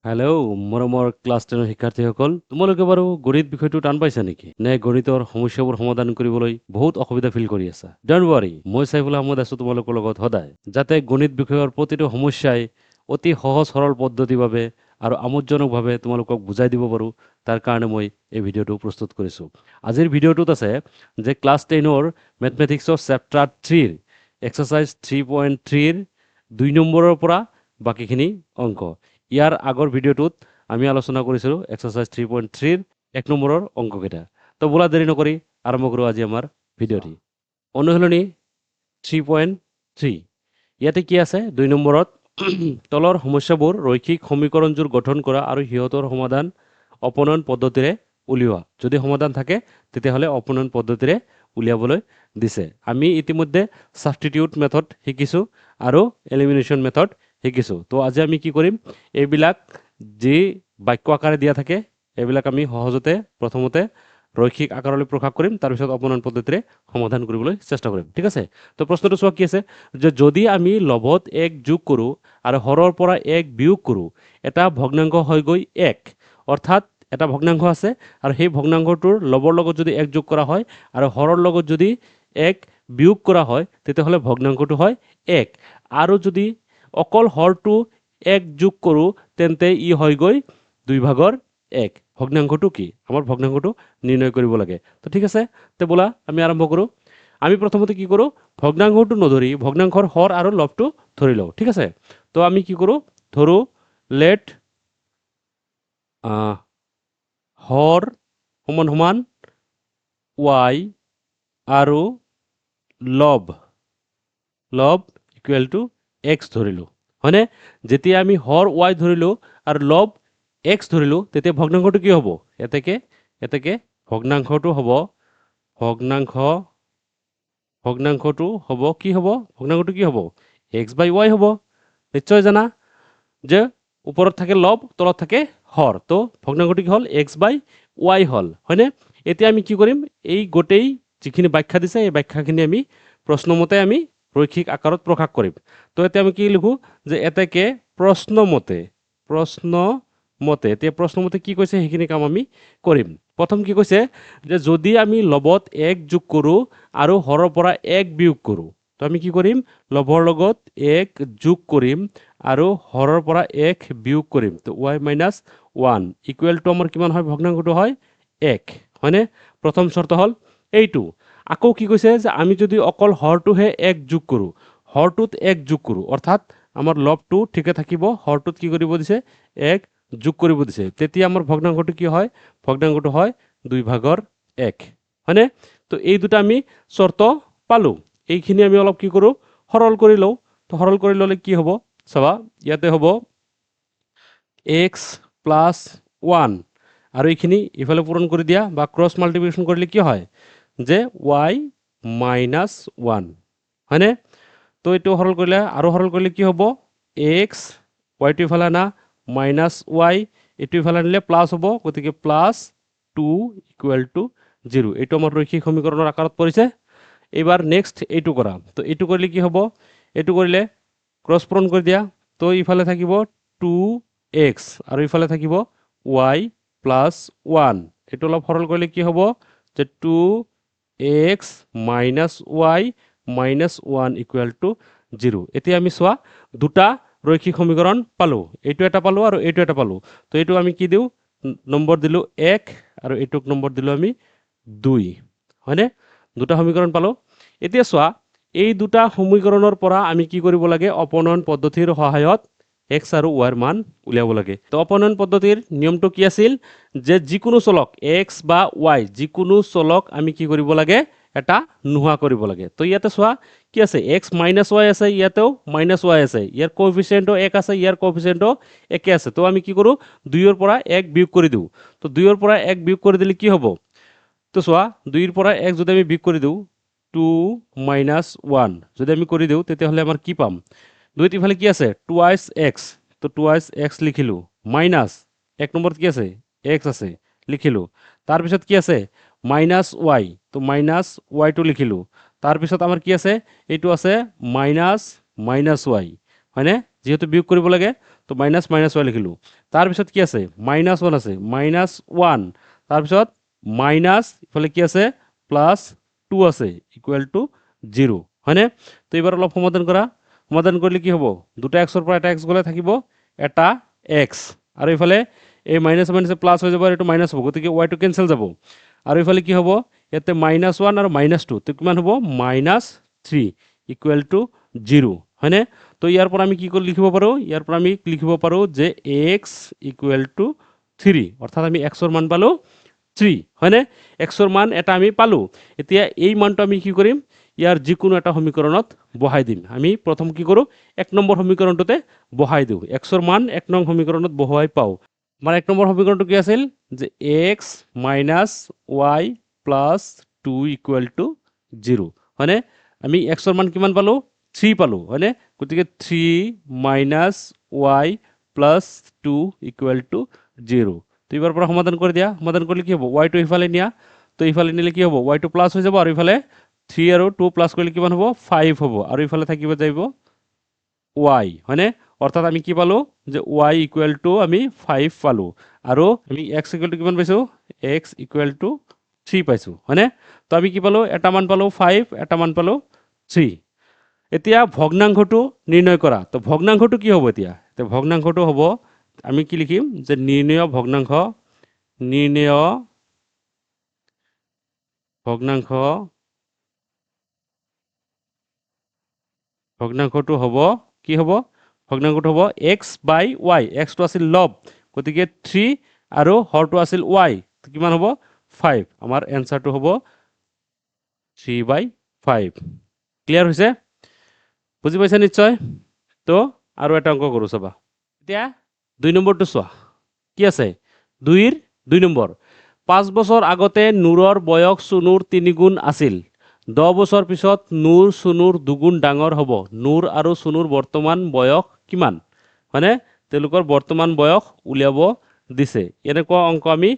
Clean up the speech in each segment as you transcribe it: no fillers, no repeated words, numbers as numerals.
Hello' মৰমৰ class 10 শিক্ষাৰ্থীসকল, তোমালোকে বাৰু গণিত বিষয়টো টান পাইছা নেকি? নে গণিতৰ সমস্যাবোৰ সমাধান কৰিবলৈ বহুত অসুবিধা ফিল কৰি আছা? ডন্ট ৱাৰি, মই চাইফুল আহমদ আছো তোমালোকৰ লগত সদায়, যাতে গণিত বিষয়ৰ প্ৰতিটো সমস্যাই অতি সহজ সৰল পদ্ধতিৰ বাবে আৰু আমোদজনকভাৱে তোমালোকক বুজাই দিব পাৰোঁ। তাৰ কাৰণে মই এই ভিডিঅ'টো প্ৰস্তুত কৰিছোঁ। আজিৰ ভিডিঅ'টোত আছে যে ক্লাছ 10ৰ মেথমেটিক্সৰ চেপ্টাৰ 3ৰ এক্সাৰচাইজ 3.3ৰ 2 নম্বৰৰ পৰা বাকীখিনি অংক। ইয়াৰ আগৰ ভিডিঅ'টোত আমি আলোচনা কৰিছিলোঁ এক্সাৰচাইজ 3.3ৰ 1 নম্বৰৰ অংককেইটা। তো বোলা দেৰি নকৰি আৰম্ভ কৰোঁ আজি আমাৰ ভিডিঅ'টি। অনুশীলনী 3.3, ইয়াতে কি আছে 2 নম্বৰত তলৰ সমস্যাবোৰ ৰৈখিক সমীকৰণযোৰ গঠন কৰা আৰু সিহঁতৰ সমাধান অপনয়ন পদ্ধতিৰে উলিওৱা। যদি সমাধান থাকে তেতিয়াহ'লে অপনয়ন পদ্ধতিৰে উলিয়াবলৈ দিছে। আমি ইতিমধ্যে ছাবষ্টিটিউট মেথড শিকিছোঁ আৰু এলিমিনেশ্যন মেথড শিকিছোঁ। তো আজি আমি কি কৰিম, এইবিলাক যি বাক্য আকাৰে দিয়া থাকে এইবিলাক আমি সহজতে প্ৰথমতে ৰৈখিক আকাৰলৈ প্ৰকাশ কৰিম, তাৰপিছত অপনয়ন পদ্ধতিৰে সমাধান কৰিবলৈ চেষ্টা কৰিম। ঠিক আছে? তো প্ৰশ্নটো চোৱা কি আছে, যে যদি আমি লবত 1 যোগ কৰোঁ আৰু হৰৰ পৰা 1 বিয়োগ কৰোঁ, এটা ভগ্নাংশ হৈ গৈ 1। অৰ্থাৎ এটা ভগ্নাংশ আছে আৰু সেই ভগ্নাংশটোৰ লবৰ লগত যদি 1 যোগ কৰা হয় আৰু হৰৰ লগত যদি 1 বিয়োগ কৰা হয়, তেতিয়াহ'লে ভগ্নাংশটো হয় 1। আৰু যদি অকল হৰটো 1 যোগ কৰোঁ তেন্তে ই হৈ গৈ 2/1। ভগ্নাংশটো কি? আমাৰ ভগ্নাংশটো নিৰ্ণয় কৰিব লাগে। তো ঠিক আছে, তে বোলা আমি আৰম্ভ কৰোঁ। আমি প্ৰথমতে কি কৰোঁ, ভগ্নাংশটো নধৰি ভগ্নাংশৰ হৰ আৰু লবটো ধৰি লওঁ। ঠিক আছে? তো আমি কি কৰোঁ, ধৰোঁ লেট হৰ সমান সমান y আৰু লব ইকুৱেল টু x ধৰিলোঁ, হয়নে? যেতিয়া আমি হৰ y ধৰিলোঁ আৰু লব x ধৰিলোঁ, তেতিয়া ভগ্নাংশটো কি হ'ব? এতেকে ভগ্নাংশটো হ'ব কি হ'ব? ভগ্নাংশটো কি হ'ব? x/y হ'ব। নিশ্চয় জানা যে ওপৰত থাকে লব, তলত থাকে হৰ। তো ভগ্নাংশটো কি হ'ল? x/y হ'ল, হয়নে? এতিয়া আমি কি কৰিম, এই গোটেই যিখিনি ব্যাখ্যা দিছে এই ব্যাখ্যাখিনি আমি প্ৰশ্নমতে আমি ৰৈখিক আকাৰত প্ৰকাশ কৰিম। তো এতিয়া আমি কি লিখোঁ, যে এতেকে প্ৰশ্নমতে এতিয়া প্ৰশ্নমতে কি কৈছে সেইখিনি কাম আমি কৰিম। প্ৰথম কি কৈছে, যে যদি আমি লবত 1 যোগ কৰোঁ আৰু হৰৰ পৰা 1 বিয়োগ কৰোঁ, তো আমি কি কৰিম, লবৰ লগত 1 যোগ কৰিম আৰু হৰৰ পৰা 1 বিয়োগ কৰিম। তো y-1 ইকুৱেল টু আমাৰ কিমান হয়? ভগ্নাংশটো হয় 1, হয়নে? প্ৰথম চৰ্ত হ'ল এইটো। আকৌ কি কৈছে, যে আমি যদি অকল হৰটোহে 1 যোগ কৰোঁ, হৰটোত 1 যোগ কৰোঁ, অৰ্থাৎ আমাৰ লবটো ঠিকে থাকিব, হৰটোত কি কৰিব দিছে? 1 যোগ কৰিব দিছে। তেতিয়া আমাৰ ভগ্নাংশটো কি হয়? ভগ্নাংশটো হয় 2/1, হয়নে? তো এই দুটা আমি চৰ্ত পালোঁ। এইখিনি আমি অলপ কি কৰোঁ, সৰল কৰি লওঁ। তো সৰল কৰি ল'লে কি হ'ব চাবা, ইয়াতে হ'ব x + 1 আৰু এইখিনি ইফালে পূৰণ কৰি দিয়া বা ক্ৰছ মাল্টিপ্লিকেশ্যন কৰিলে কি হয়, যে y-1, হয়নে? তো এইটো সৰল কৰিলে আৰু সৰল কৰিলে কি হ'ব, x, y টো ইফালে আনা, -y এইটো ইফালে আনিলে প্লাছ হ'ব, গতিকে +2 = 0। এইটো আমাৰ ৰৈখিক সমীকৰণৰ আকাৰত পৰিছে। এইবাৰ নেক্সট এইটো কৰা। তো এইটো কৰিলে কি হ'ব, এইটো কৰিলে ক্ৰছ পূৰণ কৰি দিয়া। তো ইফালে থাকিব 2x আৰু ইফালে থাকিব y + 1। এইটো অলপ সৰল কৰিলে কি হ'ব, যে 2x - y - 1 = 0। এতিয়া আমি চোৱা দুটা ৰৈখিক সমীকৰণ পালোঁ, এইটো এটা পালোঁ আৰু এইটো এটা পালোঁ। তো এইটো আমি কি দিওঁ, নম্বৰ দিলোঁ 1 আৰু এইটোক নম্বৰ দিলোঁ আমি 2, হয়নে? দুটা সমীকৰণ পালোঁ। এতিয়া চোৱা এই দুটা সমীকৰণৰ পৰা আমি কি কৰিব লাগে, অপনয়ন পদ্ধতিৰ সহায়ত x আৰু y ৰ মান উলিয়াব লাগে। তো অপনয়ন পদ্ধতিৰ নিয়মটো কি আছিল, যে যিকোনো চলক x বা y যিকোনো চলক আমি কি কৰিব লাগে, এটা নোহোৱা কৰিব লাগে। তো ইয়াতে চোৱা কি আছে, x - y আছে, ইয়াতেও -y আছে, ইয়াৰ কোএফিচিয়েণ্টও 1 আছে, ইয়াৰ কোএফিচিয়েণ্টও একে আছে। তো আমি কি কৰোঁ, 2ৰ পৰা 1 বিয়োগ কৰি দিওঁ। তো 2ৰ পৰা 1 বিয়োগ কৰি দিলে কি হ'ব, তো চোৱা 2ৰ পৰা 1 যদি আমি বিয়োগ কৰি দিওঁ, 2 - 1 যদি আমি কৰি দিওঁ, তেতিয়াহ'লে আমাৰ কি পাম, 2ত ইফালে কি আছে, 2x, তো 2x লিখিলোঁ, মাইনাছ 1 নম্বৰত কি আছে, x আছে, লিখিলোঁ। তাৰপিছত কি আছে, -y, তো -y টো লিখিলোঁ। তাৰপিছত আমাৰ কি আছে, এইটো আছে -y, হয়নে? যিহেতু বিয়োগ কৰিব লাগে, তো মাইনাছ মাইনাছ ৱাই লিখিলোঁ। তাৰপিছত কি আছে -1 আছে -1, তাৰপিছত মাইনাছ ইফালে কি আছে +2 আছে =0 হয়নে? তো এইবাৰ অলপ সমাধান কৰা। সমাধান কৰিলে কি হ'ব দুটা এক্সৰ পৰা এটা এক্স গ'লে থাকিব এটা এক্স আৰু ইফালে এই মাইনাছ মাইনাছে প্লাছ হৈ যাব আৰু এইটো মাইনাছ হ'ব, গতিকে ৱাইটো কেঞ্চেল যাব আৰু ইফালে কি হ'ব ইয়াতে -1 আৰু -2 তো কিমান হ'ব -3 =0 হয়নে? তো ইয়াৰ পৰা আমি কি কৰি লিখিব পাৰোঁ, ইয়াৰ পৰা আমি লিখিব পাৰোঁ যে x = 3, অৰ্থাৎ আমি এক্সৰ মান পালোঁ 3 হয়নে? এক্সৰ মান এটা আমি পালোঁ। এতিয়া এই মানটো আমি কি কৰিম ইয়াৰ যিকোনো এটা সমীকৰণত বহাই দিম। আমি প্ৰথম কি কৰোঁ 1 নম্বৰ সমীকৰণটোতে বহাই দিওঁ, এক্সৰ মান 1 নং সমীকৰণত বহুৱাই পাওঁ। আমাৰ 1 নম্বৰ সমীকৰণটো কি আছিল যে x - y + 2 = 0 হয়নে? আমি এক্সৰ মান কিমান পালোঁ 3 পালোঁ হয়নে? গতিকে 3 - y + 2 = 0। তো এইবাৰ পৰা সমাধান কৰি দিয়া। সমাধান কৰিলে কি হ'ব ৱাইটো ইফালে নিয়া, তো ইফালে নিলে কি হ'ব ৱাইটো প্লাছ হৈ যাব আৰু ইফালে 3 আৰু 2 প্লাছ কৰিলে কিমান হ'ব 5 হ'ব আৰু ইফালে থাকিব যাব ৱাই হয়নে? অৰ্থাৎ আমি কি পালোঁ যে y = আমি 5 পালোঁ আৰু আমি x = কিমান পাইছোঁ x = 3 পাইছোঁ হয়নে? তো আমি কি পালোঁ এটা মান পালোঁ 5, এটা মান পালোঁ 3। এতিয়া ভগ্নাংশটো নিৰ্ণয় কৰা। তো ভগ্নাংশটো কি হ'ব এতিয়া? তো ভগ্নাংশটো হ'ব আমি কি লিখিম যে নিৰ্ণেয় ভগ্নাংশটো হ'ব কি হ'ব ভগ্নাংশটো হ'ব x/y, এক্সটো আছিল লব গতিকে 3 আৰু হৰটো আছিল y কিমান হ'ব 5। আমাৰ এনসাৰটো হ'ব 3/5। ক্লিয়াৰ হৈছে? বুজি পাইছা নিশ্চয়? তো আৰু এটা অংক কৰোঁ চাবা। এতিয়া 2 নম্বৰটো চোৱা কি আছে 2ৰ 2 নম্বৰ 5 বছৰ আগতে নূৰৰ বয়স চুনুৰ 3 গুণ আছিল। 10 বছৰ পিছত নূৰ চুনুৰ 2 গুণ ডাঙৰ হ'ব। নূৰ আৰু চুনুৰ বৰ্তমান বয়স কিমান? মানে তেওঁলোকৰ বৰ্তমান বয়স উলিয়াব দিছে। এনেকুৱা অংক আমি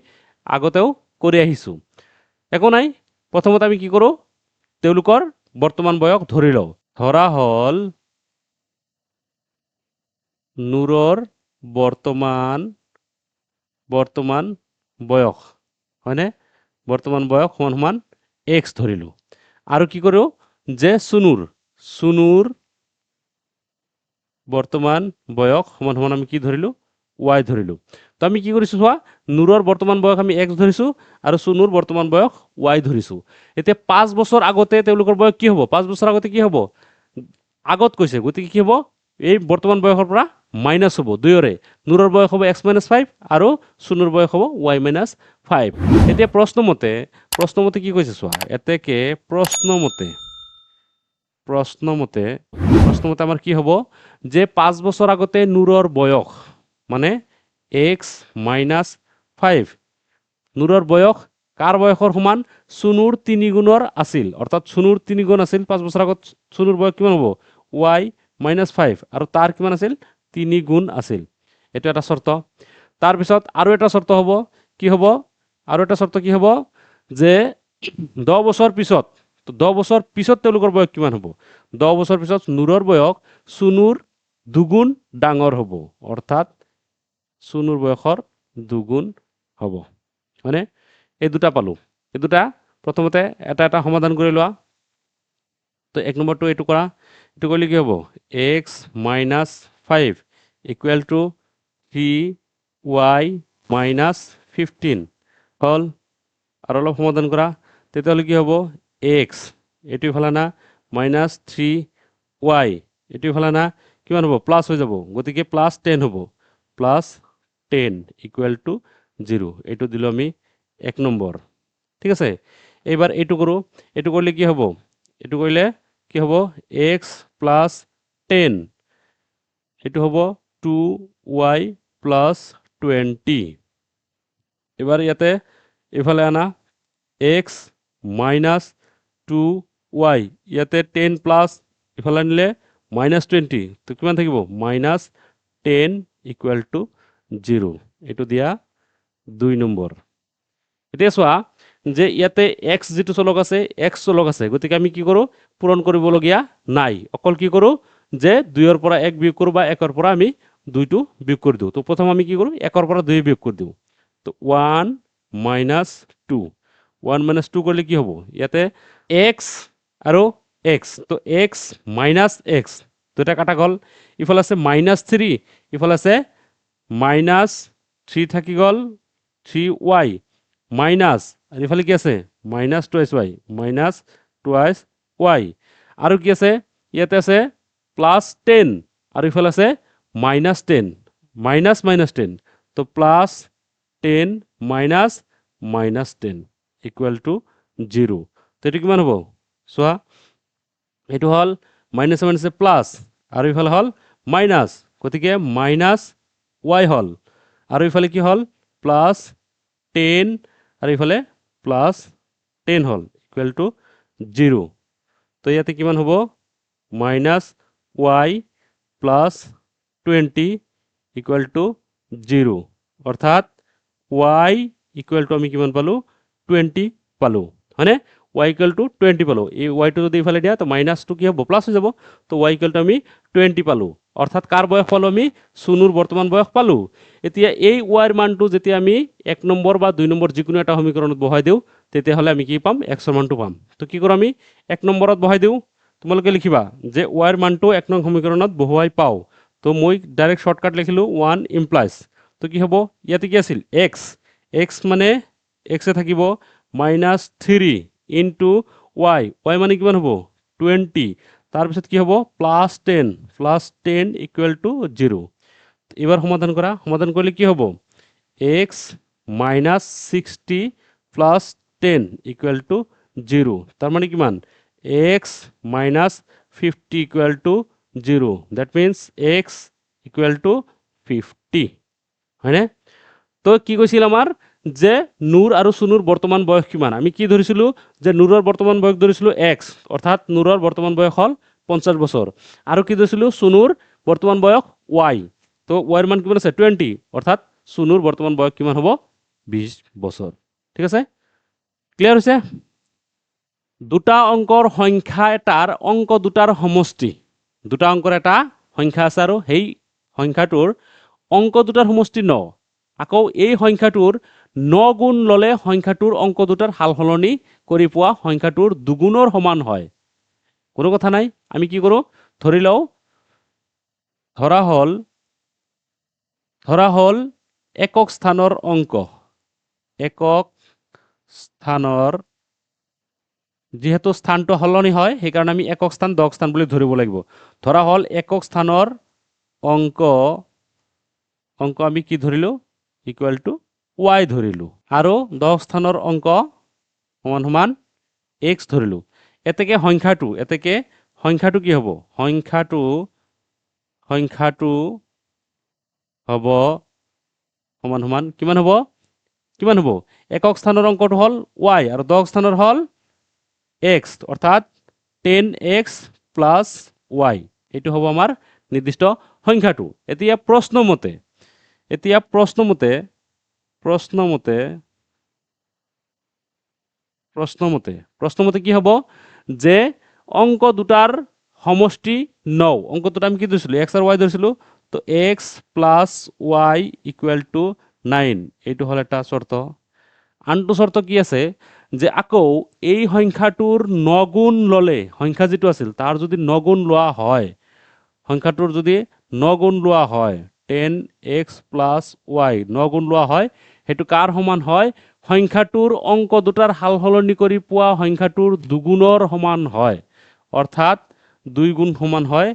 আগতেও কৰি আহিছোঁ। একো নাই, প্ৰথমতে আমি কি কৰোঁ তেওঁলোকৰ বৰ্তমান বয়স ধৰি লওঁ। ধৰা হ'ল নূৰৰ বৰ্তমান বয়স হয়নে? বৰ্তমান বয়স সমান x ধৰিলোঁ আৰু কি কৰোঁ যে চুনুৰ বৰ্তমান বয়স সমান আমি কি ধৰিলোঁ y ধৰিলোঁ। তো আমি কি কৰিছোঁ চোৱা নূৰৰ বৰ্তমান বয়স আমি x ধৰিছোঁ আৰু চুনুৰ বৰ্তমান বয়স y ধৰিছোঁ। এতিয়া 5 বছৰ আগতে তেওঁলোকৰ বয়স কি হ'ব 5 বছৰ আগতে কি হ'ব আগত কৈছে, গতিকে কি হ'ব এই বৰ্তমান বয়সৰ পৰা মাইনাছ হ'ব দুয়োৰে। নূৰৰ বয়স হ'ব x - 5 আৰু চুনুৰ বয়স হ'ব y - 5। এতিয়া প্ৰশ্নমতে কি কৈছে চোৱা এতেকে প্ৰশ্নমতে আমাৰ কি হ'ব যে 5 বছৰ আগতে নূৰৰ বয়স মানে x - 5 নূৰৰ বয়স কাৰ বয়সৰ সমান চুনুৰ 3 গুণৰ আছিল, অৰ্থাৎ চুনুৰ 3 গুণ আছিল 5 বছৰ আগত চুনুৰ বয়স কিমান হ'ব y - 5 আৰু তাৰ কিমান আছিল 3 গুণ আছিল। এইটো এটা চৰ্ত। তাৰপিছত আৰু এটা চৰ্ত হ'ব কি হ'ব যে 10 বছৰ পিছত তেওঁলোকৰ বয়স কিমান হ'ব 10 বছৰ পিছত নূৰৰ বয়স চুনুৰ 2 গুণ ডাঙৰ হ'ব, অৰ্থাৎ চুনুৰ বয়সৰ 2 গুণ হ'ব মানে এই দুটা পালোঁ। এই দুটা প্ৰথমতে এটা সমাধান কৰি লোৱা। তো 1 নম্বৰটো এইটো কৰা, এইটো কৰিলে কি হ'ব x - 5 = 3y - 15 হ'ল আৰু অলপ সমাধান কৰা। তেতিয়াহ'লে কি হ'ব x এইটো ইফালে না -3y এইটো ইফালে না কিমান হ'ব প্লাছ হৈ যাব, গতিকে +10 হ'ব +10 = 0। এইটো দিলোঁ আমি 1 নম্বৰ। ঠিক আছে, এইবাৰ এইটো কৰোঁ। এইটো কৰিলে কি হ'ব x + 10 এইটো হ'ব 2y + 20। এবার ইয়াতে ইফালে আনা x - 2y ইয়াতে 10 প্লাস ইফালে আনিলে -20 তো কিমান থাকিব -10 = 0। এইটো দিয়া 2 নম্বৰ। এতিয়া চোৱা যে ইয়াতে x যিটো চলক আছে গতিকে আমি কি কৰোঁ পূৰণ কৰিবলগীয়া নাই, অকল কি কৰোঁ যে 2 ৰ পৰা 1 বিয়োগ কৰোঁ বা 1 ৰ পৰা আমি 2টো বিয়োগ কৰি দিওঁ তো প্ৰথম আমি কি কৰোঁ 1ৰ পৰা 2 বিয়োগ কৰি দিওঁ তো 1 - 2 1 - 2 কৰিলে কি হ'ব ইয়াতে x আৰু x তো x - x দুটা কাটা গ'ল ইফালে আছে -3 ইফালে আছে -3 থাকি গ'ল 3y মাইনাস আর ইফালে কি আছে -2y -2y আৰু কি আছে ইয়াতে আছে +10 আৰু ইফালে আছে -10 -10 তো +10 -10 = 0 তো এটা কিমান হ'ব চোৱা এইটো হল মাইনাস মাইনাসে প্লাস আৰু ইফালে হল মাইনাস গতিকে -y হল আৰু ইফালে কি হল +10 আৰু ইফালে +10 হল = 0 তো ইয়াতে কিমান হ'ব -y +20 = 0 অৰ্থাৎ y = আমি কিমান পালো 20 পালো হয়নে y = 20 পালো এই y টো যদি ইফালে দিয়া তো মাইনাসটো কি হ'ব প্লাস হৈ যাব তো y = আমি 20 পালো অৰ্থাৎ কাৰ বয়স পালো আমি সুনুৰ বৰ্তমান বয়স পালো এতিয়া এই y এৰ মানটো যেতিয়া আমি 1 নম্বৰ বা 2 নম্বৰ যিকোনো এটা সমীকৰণত বহাই দিও তেতিয়া হলে আমি কি পাম x এৰ মানটো পাম তো কি কৰো আমি 1 নম্বৰত বহাই দিও তোমালোকে লিখিবা যে y এৰ মানটো 1 নং সমীকৰণত বহুৱাই পাও তো মই ডাইৰেক্ট শর্টকাট লিখিলো 1 ইমপ্লাইজ তো কি হ'ব ইয়াতে কি আছিল x মানে x এ থাকিব -3 ইনটু y মানে কিমান হ'ব 20 তাৰপিছত কি হ'ব +10 = 0 এবার সমাধান করা সমাধান করলে কি হ'ব x - 60 + 10 = 0 তার মানে কিমান x - 50 = 0 দ্যাট মিন্স x = 50 হয়নে তো কি কৈছিল আমাৰ যে নূৰ আৰু সুনুৰ বৰ্তমান বয়স কিমান আমি কি ধৰিছিলো যে নূৰৰ বৰ্তমান বয়স ধৰিছিলো x অৰ্থাৎ নূৰৰ বৰ্তমান বয়স হল 50 বছৰ আৰু কি ধৰিছিলো সুনুৰ বৰ্তমান বয়স y তো y এর মান কিমান আছে 20 অর্থাৎ সুনুর বর্তমান বয়স কিমান হ'ব 20 বছর ঠিক আছে ক্লিয়ার হৈছে দুটা অঙ্কৰ সংখ্যা এটাৰ অঙ্ক দুটাৰ সমষ্টি দুটা অঙ্কৰ এটা সংখ্যা আছে আৰু সেই সংখ্যাটোৰ অঙ্ক দুটাৰ সমষ্টি 9 আকৌ এই সংখ্যাটোৰ 9 গুণ ললে সংখ্যাটোৰ অঙ্ক দুটাৰ হাল সলনি কৰি পোৱা সংখ্যাটোৰ দুগুণৰ সমান হয় কোনো কথা নাই আমি কি কৰো ধৰি লও ধৰা হল একক স্থানৰ অঙ্ক একক স্থানৰ যেহেতু স্থানটো সলনি হয় সেইকাৰণে আমি একক স্থান দশক স্থান বুলি ধৰিব লাগিব ধৰা হল একক স্থানৰ অঙ্ক আমি কি ধৰিলো = y ধৰিলো আৰু দশক স্থানৰ অঙ্ক সমান x ধৰিলো এতেকে সংখ্যাটো কি হ'ব সংখ্যাটো হ'ব সমান কিমান হ'ব একক স্থানৰ অঙ্কটো হল y আৰু দশক স্থানৰ হল x অৰ্থাৎ 10x + y এইটো হ'ব আমাৰ নিৰ্দিষ্ট সংখ্যাটো এতিয়া প্ৰশ্নমতে কি হ'ব যে অঙ্ক দুটাৰ সমষ্টি 9 অঙ্ক দুটা আমি কি ধৰিছিলো x আৰু y ধৰিছিলো তো x + y = 9 এইটো হল এটা শৰ্ত আনটো শৰ্ত কি আছে যে আকৌ এই সংখ্যাটোৰ 9 গুণ ললে সংখ্যা যেটো আছিল তাৰ যদি 9 গুণ লোৱা হয় সংখ্যাটোৰ যদি 9 গুণ লোৱা হয় 10x + y 9 গুণ লোৱা হয় হেতু কাৰ সমান হয় সংখ্যাটোৰ অঙ্ক দুটাৰ হাল সলনি কৰি পোৱা সংখ্যাটোৰ দুগুণৰ সমান হয় অৰ্থাৎ 2 গুণ সমান হয়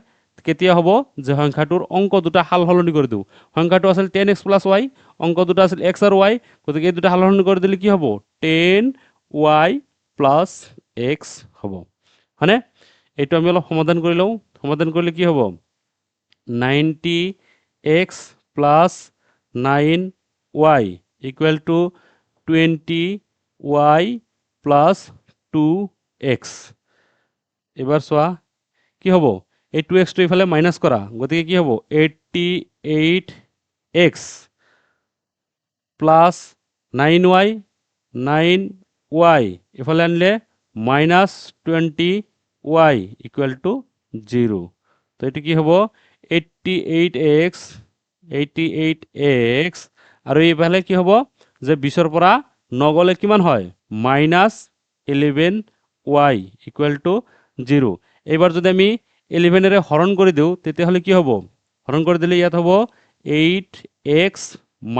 কেতিয়া হ'ব যে সংখ্যাটোৰ অঙ্ক দুটা হাল সলনি কৰি দিও সংখ্যাটো আছিল 10x + y অঙ্ক দুটা আছিল x আৰু y গতিকে এই দুটা হাল সলনি কৰি দিলে কি হ'ব 10y + x হ'ব হয়নে এইটো আমি অলপ সমাধান কৰি লওঁ সমাধান কৰিলে কি হ'ব 90x + 9y = 20y + 2x এবার চোৱা কি হ'ব এই 2x টো ইফালে মাইনাস কৰা গতিকে কি হ'ব 88x + 9y ইফালে আনলে -20y = 0 তো এটি কি হ'ব 88x 88x আৰু এইফালে কি হ'ব যে 20ৰ পৰা 9 গ'লে কিমান হয় -11y = 0 এইবাৰ যদি আমি 11 এৰে হৰণ কৰি দিওঁ তেতিয়াহ'লে কি হ'ব হৰণ কৰি দিলে ইয়াত হ'ব 8x - y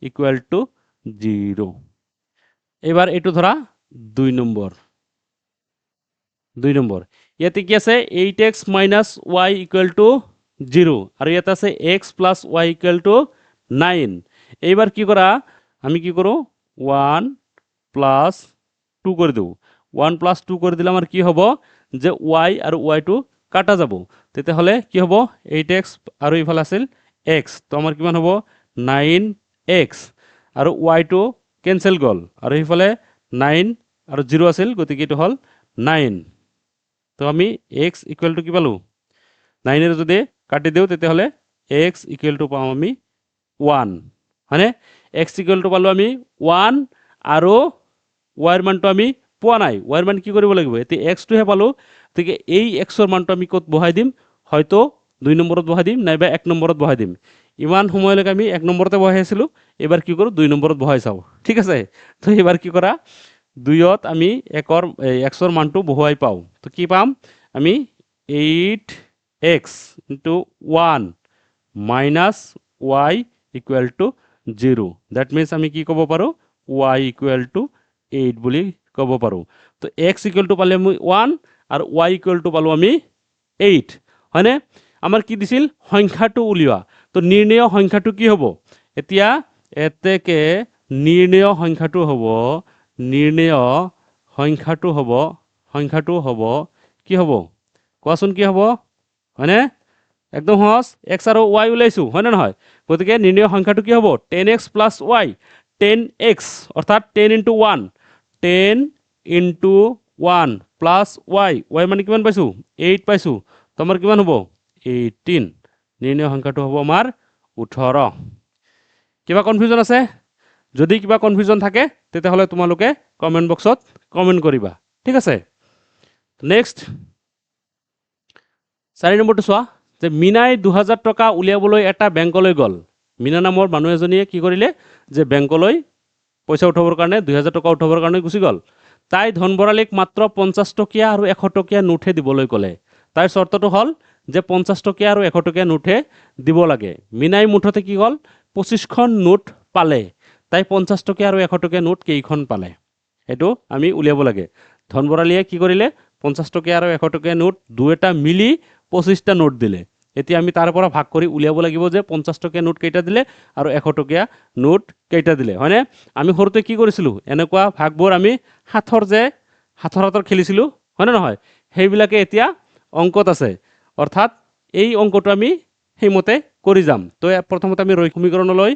= 0 এবাৰ এইটো ধৰা 2 নম্বৰ ইয়াতে কি আছে 8x - y = 0 আৰু ইয়াতে আছে x + y = 9 এইবাৰ কি কৰা আমি কি কৰোঁ 1 + 2 কৰি দিওঁ 1 + 2 কৰি দিলে আমাৰ কি হ'ব যে y আৰু y টো কাটা যাব তেতিয়াহ'লে কি হ'ব 8x আৰু ইফালে আছিল x তো আমাৰ কিমান হ'ব 9x আৰু y টো কেনসেল গ'ল আৰু ইফালে 9 আৰু 0 আছিল গতিকে এটো হ'ল 9 তো আমি x = কি পালো 9 এর যদি কাটি দিও তেতিয়াহ'লে x = পাম আমি 1 হয়নে x = পালো আমি 1 আৰু y এৰ মানটো আমি পোৱা নাই y এৰ মান কি কৰিব লাগিব এতে x টোহে পালো গতিকে এই x এৰ মানটো আমি কত বহাই দিম হয়তো 2 নম্বৰত বহাই দিম নাইবা 1 নম্বৰত বহাই দিম ইমান সময়লৈকে আমি 1 নম্বৰতে বহাইছিলো এবাৰ কি কৰো 2 নম্বৰত বহাই চাও ঠিক আছে তো এবাৰ কি কৰা 2ত আমি x এৰ মানটো বহুৱাই পাও তো কি পাম আমি 8x * 1 - y = 0 দ্যাট মিন্স আমি কি ক'ব পাৰো y = 8 বুলি ক'ব পাৰো তো x = পালে আমি 1 আৰু y = পালো আমি 8 হয়নে আমাৰ কি দিছিল সংখ্যাটো উলিওৱা তো নিৰ্ণয় সংখ্যাটো কি হ'ব এতিয়া এতেকে নিৰ্ণয় সংখ্যাটো হ'ব কি হ'ব কোৱাচোন কি হ'ব হয়নে একদম সহজ x আৰু y উলাইছো হয় না নহয় গতিকে নিৰ্ণয় সংখ্যাটো কি হ'ব 10x + y 10x অৰ্থাৎ 10 * 1 10 * 1 + y y মানে কিমান পাইছো 8 পাইছো তো আমাৰ কিমান হ'ব 18 নিৰ্ণয় সংখ্যাটো হ'ব আমাৰ 18 কিবা কনফিউজন আছে যদি কিবা কনফিউজন থাকে তেতিয়াহ'লে তোমালোকে কমেন্ট বক্সত কমেন্ট কৰিবা ঠিক আছে নেক্সট 4 নম্বৰটো চোৱা যে মিনাই 2000 টকা উলিয়াবলৈ এটা বেংকলৈ গ'ল মিনা নামৰ মানুহ এজনীয়ে কি কৰিলে যে বেংকলৈ পইচা উঠাবৰ কাৰণে 2000 টকা উঠাবৰ কাৰণে গুচি গ'ল তাই ধনবৰালিক মাত্ৰ 50 টকীয়া আৰু 100 টকীয়া নোটহে দিবলৈ ক'লে তাইৰ চৰ্তটো হ'ল যে 50 টকীয়া আৰু 100 টকীয়া নোটহে দিব লাগে মিনাই মুঠতে কি হ'ল 25খন নোট পালে তাই 50 টকীয়া আৰু 100 টকীয়া নোট কেইখন পালে এটো আমি উলিয়াব লাগে ধনবৰালিয়ে কি কৰিলে 50 টকীয়া আৰু 100 টকীয়া নোট দুটা মিলি 25টা নোট দিলে এতিয়া আমি তাৰ পৰা ভাগ কৰি উলিয়াব লাগিব যে 50 টকীয়া নোট কেইটা দিলে আৰু 100 টকীয়া নোট কেইটা দিলে হয়নে আমি সৰুতে কি কৰিছিলো এনেকুৱা ভাগবোৰ আমি হাতৰ খেলিছিলো হয়নে নহয় সেইবিলাকে এতিয়া অংকত আছে অৰ্থাৎ এই অংকটো আমি সেইমতে কৰি যাম তো প্ৰথমতে আমি ৰৈখিক সমীকৰণলৈ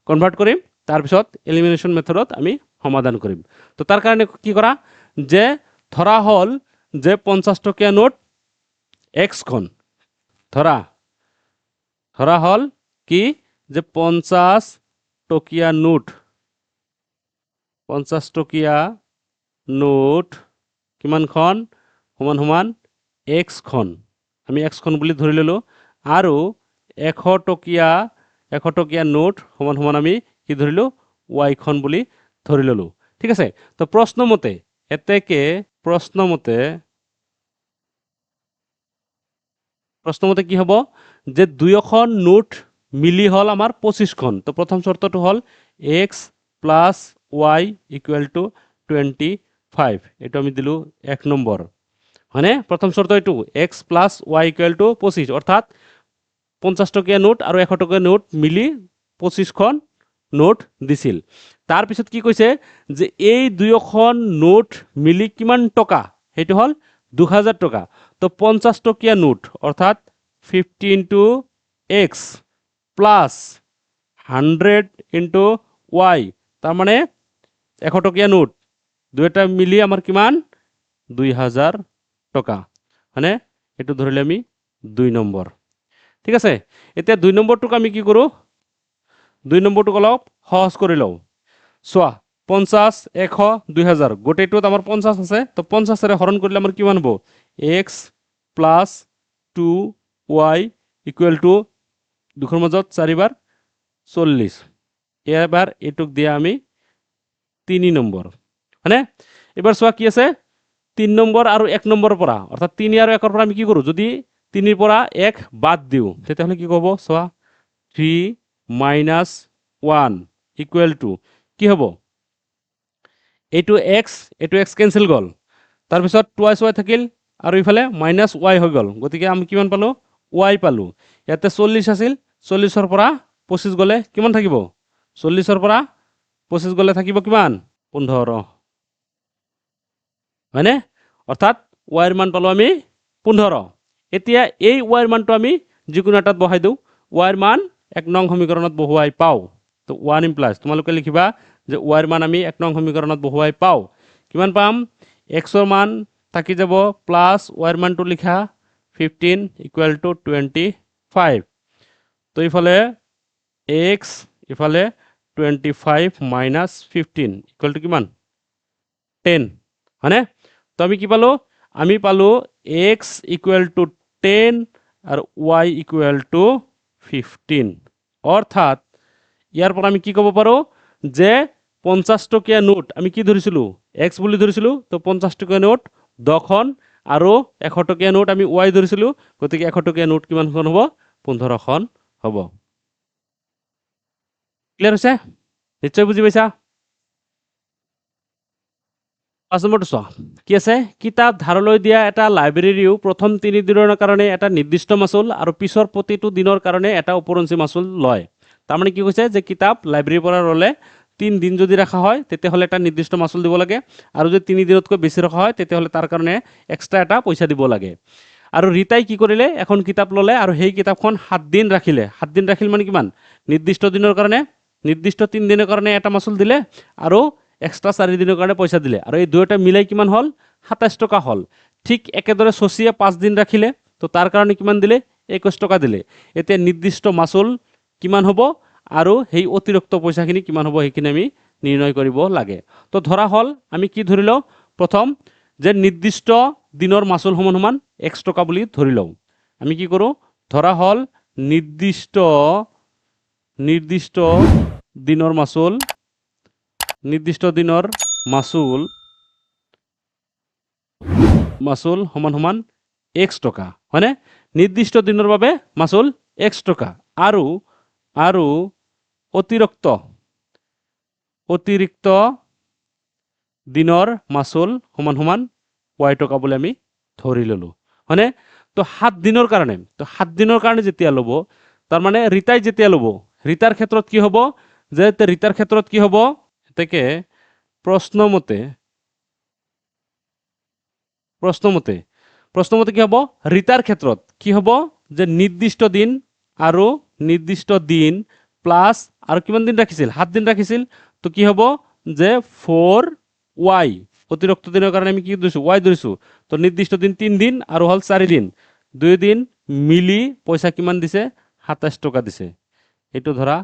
কনভাৰ্ট কৰিম তাৰ পিছত এলিমিনেশ্যন মেথডত আমি সমাধান কৰিম তো তাৰ কাৰণে কি কৰা যে ধৰা হল যে 50 টকীয়া নোট x খন ধৰা হল কি যে 50 টকীয়া নোট কিমানখন সমান x খন আমি x খন বুলি ধৰি ললো আৰু 100 টকীয়া নোট সমান আমি কি ধৰিলো y খন বুলি ধৰি ললো ঠিক আছে তো প্ৰশ্নমতে কি হ'ব যে দুয়োখন নোট মিলি হল আমাৰ 25খন তো প্ৰথম শৰ্তটো হল x + y = 25 এটো আমি দিলো 1 নম্বৰ হয়নে প্ৰথম শৰ্ত এটো x + y = 25 অৰ্থাৎ 50 টকীয়া নোট আৰু 100 টকীয়া নোট মিলি 25খন নোট দিছিল তাৰ পিছত কি কৈছে যে এই দুয়োখন নোট মিলি কিমান টকা হেতু হল 2000 টকা তো 50 টকীয়া নোট অৰ্থাৎ 50 * x plus 100 * y তার মানে 100 টকীয়া নোট দুইটা মিলি আমার কিমান 2000 টকা মানে এটো ধৰিলে আমি 2 নম্বৰ ঠিক আছে এতিয়া 2 নম্বৰটোক আমি কি কৰো 2 নম্বৰটোক অলপ সহজ কৰি লও সোয়া 50 100 2000 গোটেইটোত আমাৰ 50 আছে তো 50 এৰে হৰণ কৰিলে আমাৰ কিমান হ'ব x + 2y = দুখৰ মাজত 4 বাৰ 40 এবাৰ এটুক দিয়া আমি 3 নম্বৰ হয়নে এবাৰ চোৱা কি আছে 3 নম্বৰ আৰু 1 নম্বৰৰ পৰা অৰ্থাৎ 3 আৰু 1ৰ পৰা আমি কি কৰো যদি 3 ৰ পৰা 1 বাদ দিও তেতিয়াহলে কি হ'ব চোৱা 3 - 1 ইকুৱেল টু কি হ'ব এইটো x কেনসেল গল তাৰ পিছত টুৱাইস y থাকিল আৰু ইফালে -y হৈ গল গতিকে আমি কিমান পালো y পালো ইয়াতে 40 আছিল 40 ৰ পৰা 25 গলে কিমান থাকিব 40 ৰ পৰা 25 গলে থাকিব কিমান 15 হয়নে অৰ্থাৎ y ৰ মান পালো আমি 15 এতিয়া এই y ৰ মানটো আমি যিকোনো এটাত বহাই দিও y ৰ মান 1 নং সমীকৰণত বহুৱাই পাও তো 1 ইমপ্লাইজ তোমালোকে লিখিবা যে y ৰ মান আমি 1 নং সমীকৰণত বহুৱাই পাও কিমান পাম x ৰ মান থাকি যাব প্লাস y ৰ মানটো লিখা 15 ইকুৱেল টু 25 তো ইফালে x ইফালে 25 মাইনাস 15 ইকুৱেল টু কিমান 10 হয়নে তো আমি কি পালো আমি পালো x ইকুৱেল টু 10 আৰু y ইকুৱেল টু 15 অৰ্থাৎ ইয়াৰ পৰা আমি কি ক'ব পাৰো যে 50 টকীয়া নোট আমি কি ধৰিছিলো x বুলি ধৰিছিলো তো 50 টকীয়া নোট 10খন আৰু 100 টকীয়া নোট আমি y ধৰিছিলো গতিকে 100 টকীয়া নোট কিমানখন হ'ব 15খন হ'ব ক্লিয়াৰ হৈছে নিশ্চয় বুজি পাইছা 5 নম্বৰটো চোৱা কি আছে কিতাপ ধাৰলৈ দিয়া এটা লাইব্ৰেৰীও প্ৰথম 3 দিনৰ কাৰণে এটা নিৰ্দিষ্ট মাচুল আৰু পিছৰ প্ৰতিটো দিনৰ কাৰণে এটা উপৰঞ্চি মাচুল লয় তাৰমানে কি কৈছে যে কিতাপ লাইব্ৰেৰীৰ পৰা ৰলে 3 দিন যদি ৰাখা হয় তেতিয়াহলে এটা নিৰ্দিষ্ট মাচুল দিব লাগে আৰু যদি 3 দিনতকৈ বেছি ৰাখা হয় তেতিয়াহলে তাৰ কাৰণে এক্সট্ৰা এটা পইচা দিব লাগে আৰু ৰিতাই কি কৰিলে এখন কিতাপ ললে আৰু সেই কিতাপখন 7 দিন ৰাখিলে 7 দিন ৰাখিল মানে কিমান নিৰ্দিষ্ট দিনৰ কাৰণে নিৰ্দিষ্ট 3 দিনৰ কাৰণে এটা মাচুল দিলে আৰু এক্সট্ৰা 4 দিনৰ কাৰণে পইচা দিলে আৰু এই দুয়োটা মিলাই কিমান হল 27 টকা হল ঠিক একেদৰে সচিয়ে 5 দিন ৰাখিলে তো তাৰ কাৰণে কিমান দিলে 21 টকা দিলে এতিয়া নিৰ্দিষ্ট মাচুল কিমান হ'ব আৰু সেই অতিৰিক্ত পইচাখিনি কিমান হ'ব সেইখিনি আমি নিৰ্ণয় কৰিব লাগে তো ধৰা হল আমি কি ধৰিলো প্ৰথম যে নিৰ্দিষ্ট দিনৰ মাচুল সমান x টকা বুলি ধৰি লওঁ আমি কি কৰো ধৰা হল নিৰ্দিষ্ট দিনৰ মাচুল সমান x টকা হয়নে নিৰ্দিষ্ট দিনৰ বাবে মাচুল x টকা আৰু অতিৰিক্ত দিনৰ মাচুল সমান y টকা বুলি আমি ধৰি ললো হয়নে তো 7 দিনৰ কাৰণে যেতিয়া লব তাৰ মানে ৰিতাই যেতিয়া লব ৰিতাৰ ক্ষেত্ৰত কি হ'ব যে ৰিতাৰ ক্ষেত্ৰত কি হ'ব এতেকে প্ৰশ্নমতে কি হ'ব ৰিতাৰ ক্ষেত্ৰত কি হ'ব যে নিৰ্দিষ্ট দিন প্লাস আৰু কিমান দিন ৰাখিছিল 7 দিন ৰাখিছিল তো কি হ'ব যে 4y অতিৰিক্ত দিনৰ কাৰণে আমি কি ধৰিছো y ধৰিছো তো নিৰ্দিষ্ট দিন 3 দিন আৰু হল 4 দিন 2 দিন মিলি পইচা কিমান দিছে 27 টকা দিছে এটো ধৰা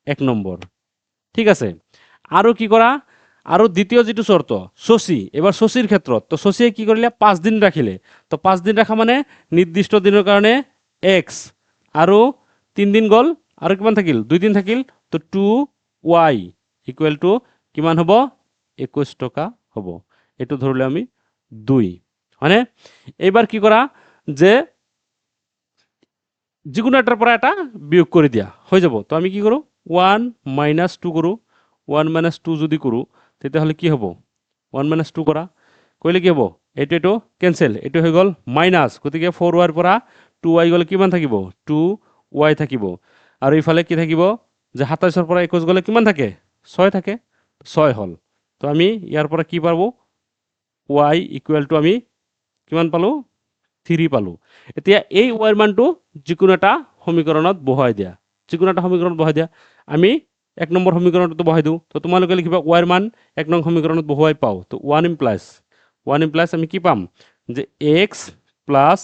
1 নম্বৰ ঠিক আছে আৰু কি কৰা আৰু দ্বিতীয় যেটো শৰ্ত সচি এবাৰ সচিৰ ক্ষেত্ৰত তো সচিয়ে কি কৰিলে 5 দিন ৰাখিলে তো 5 দিন ৰাখা মানে নিৰ্দিষ্ট দিনৰ কাৰণে x আৰু 3 দিন গল আৰু কিমান থাকিল 2 দিন থাকিল তো 2y ইকুৱেল টু কিমান হ'ব 21 টকা হ'ব এটো ধৰিলে আমি 2 হয়নে এবাৰ কি কৰা যে যিকোনো এটাৰ পৰা এটা বিয়োগ কৰি দিয়া হৈ যাব তো আমি কি কৰো 1 - 2 কৰো 1 - 2 যদি কৰো তেতিয়াহলে কি হ'ব 1 - 2 কৰা কইলে কি হ'ব এটো ক্যান্সেল এটো হৈ গল মাইনাস গতিকে 4y ৰ পৰা 2y গলে কিমান থাকিব 2y থাকিব আৰু ইফালে কি থাকিব যে 27 ৰ পৰা 21 গলে কিমান থাকে 6 থাকে 6 হল তো আমি ইয়াৰ পৰা কি পাবো y ইকুৱেল টু আমি কিমান পালো 3 পালো এতিয়া এই y ৰ মানটো যিকোনো এটা সমীকৰণত বহাই দিয়া আমি 1 নম্বৰ সমীকৰণটো বহাই দিও তো তোমালোকে লিখিবা y ৰ মান 1 নং সমীকৰণত বহাই পাও তো 1 ইমপ্লাইজ আমি কি পাম যে x plus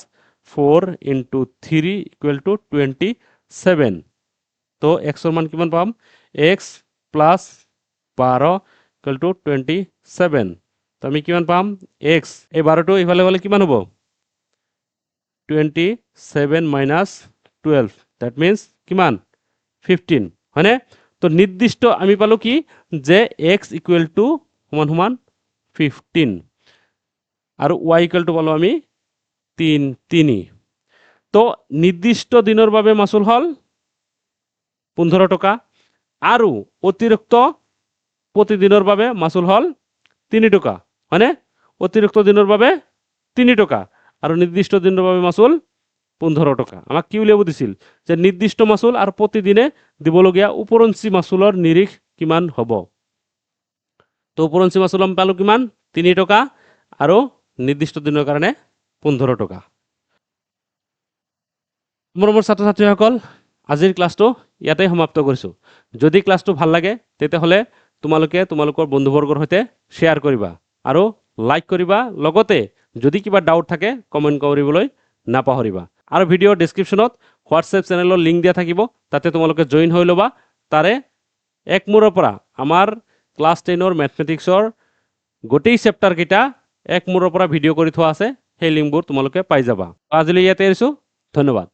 4 into 3 equal to 27 তো x ৰ মান কিমান পাম x প্লাস 12 equal to 27 তো আমি কিমান পাম x এই 12 টো ইফালে গলে কিমান হ'ব 27 minus 12 that means কিমান 15 হয়নে তো নিৰ্দিষ্ট আমি পালো কি যে x ইকুৱেল টু সমান সমান 15 আৰু y ইকুৱেল টু পালো আমি 3 তো নিৰ্দিষ্ট দিনৰ বাবে মাচুল হল 15 টকা আৰু অতিৰিক্ত প্ৰতিদিনৰ বাবে মাচুল হল 3 টকা হয়নে অতিৰিক্ত দিনৰ বাবে 3 টকা আৰু নিৰ্দিষ্ট দিনৰ বাবে মাচুল 15 টকা আমাক কি উলিয়াব দিছিল যে নিৰ্দিষ্ট মাচুল আৰু প্ৰতিদিনে দিবলগীয়া উপৰঞ্চি মাচুলৰ নিৰিখ কিমান হ'ব তো উপৰঞ্চি মাচুল আমি পালো কিমান 3 টকা আৰু নিৰ্দিষ্ট দিনৰ কাৰণে 15 টকা মৰমৰ ছাত্ৰ ছাত্ৰীসকল আজিৰ ক্লাছটো ইয়াতে সমাপ্ত কৰিছো যদি ক্লাছটো ভাল লাগে তেতিয়াহ'লে তোমালোকৰ বন্ধুবৰ্গৰ সৈতে শ্বেয়াৰ কৰিবা আৰু লাইক কৰিবা লগতে যদি কিবা ডাউট থাকে কমেন্ট কৰিবলৈ নাপাহৰিবা আৰু ভিডিঅ'ৰ ডেছক্ৰিপশ্যনত হোৱাটছএপ চেনেলৰ লিংক দিয়া থাকিব তাতে তোমালোকে জইন হৈ ল'বা তাৰে এক মূৰৰ পৰা আমাৰ ক্লাছ 10ৰ মেথমেটিক্সৰ গোটেই চেপ্টাৰ কেইটা এক মূৰৰ পৰা ভিডিঅ' কৰি থোৱা আছে সেই লিংকবোৰ তোমালোকে পাই যাবা আজিলৈ ইয়াতে এৰিছো ধন্যবাদ